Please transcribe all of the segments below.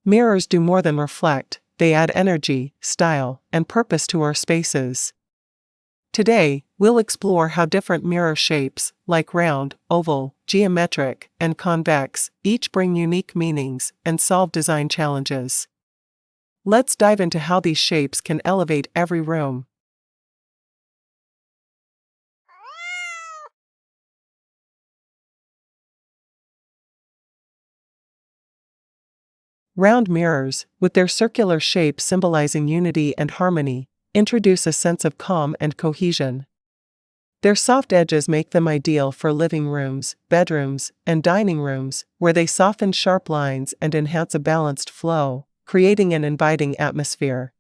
Mirrors do more than reflect, they add energy, style, and purpose to our spaces. Today, we'll explore how different mirror shapes, like round, oval, geometric, and convex, each bring unique meanings and solve design challenges. Let's dive into how these shapes can elevate every room. Round mirrors, with their circular shape symbolizing unity and harmony, introduce a sense of calm and cohesion. Their soft edges make them ideal for living rooms, bedrooms, and dining rooms, where they soften sharp lines and enhance a balanced flow, creating an inviting atmosphere.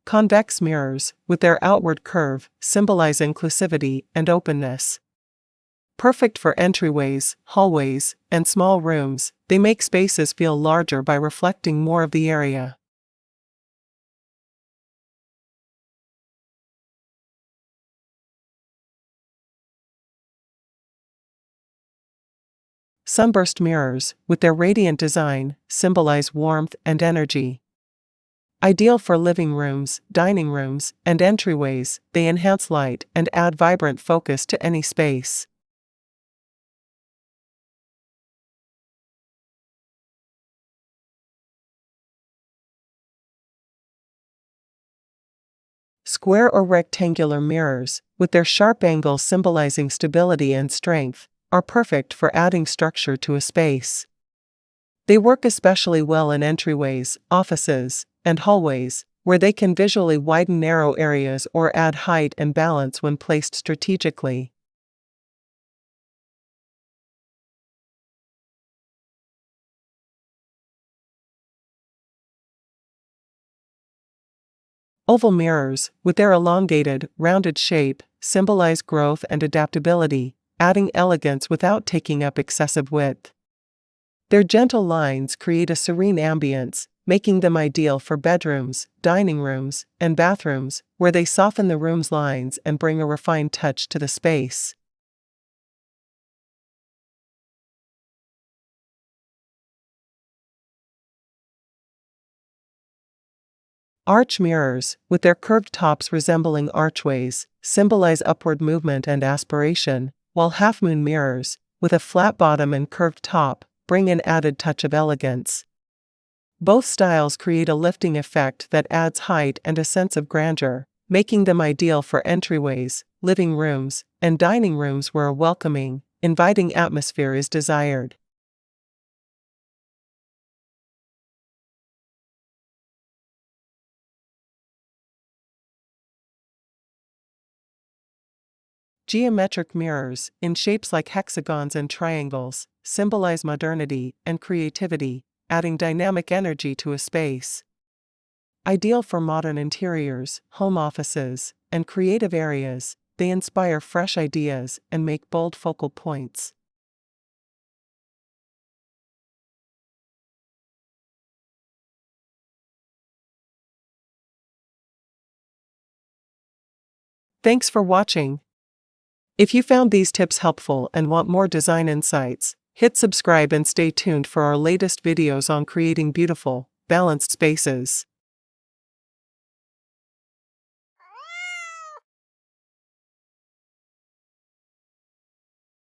Convex mirrors, with their outward curve, symbolize inclusivity and openness. Perfect for entryways, hallways, and small rooms, they make spaces feel larger by reflecting more of the area. Sunburst mirrors, with their radiant design, symbolize warmth and energy. Ideal for living rooms, dining rooms, and entryways, they enhance light and add vibrant focus to any space. Square or rectangular mirrors, with their sharp angles symbolizing stability and strength, are perfect for adding structure to a space. They work especially well in entryways, offices, and hallways, where they can visually widen narrow areas or add height and balance when placed strategically. Oval mirrors, with their elongated, rounded shape, symbolize growth and adaptability, adding elegance without taking up excessive width. Their gentle lines create a serene ambience, making them ideal for bedrooms, dining rooms, and bathrooms, where they soften the room's lines and bring a refined touch to the space. Arch mirrors, with their curved tops resembling archways, symbolize upward movement and aspiration, while half-moon mirrors, with a flat bottom and curved top, bring an added touch of elegance. Both styles create a lifting effect that adds height and a sense of grandeur, making them ideal for entryways, living rooms, and dining rooms where a welcoming, inviting atmosphere is desired. Geometric mirrors, in shapes like hexagons and triangles, symbolize modernity and creativity, adding dynamic energy to a space. Ideal for modern interiors, home offices, and creative areas, they inspire fresh ideas and make bold focal points. Thanks for watching. If you found these tips helpful and want more design insights, hit subscribe and stay tuned for our latest videos on creating beautiful, balanced spaces.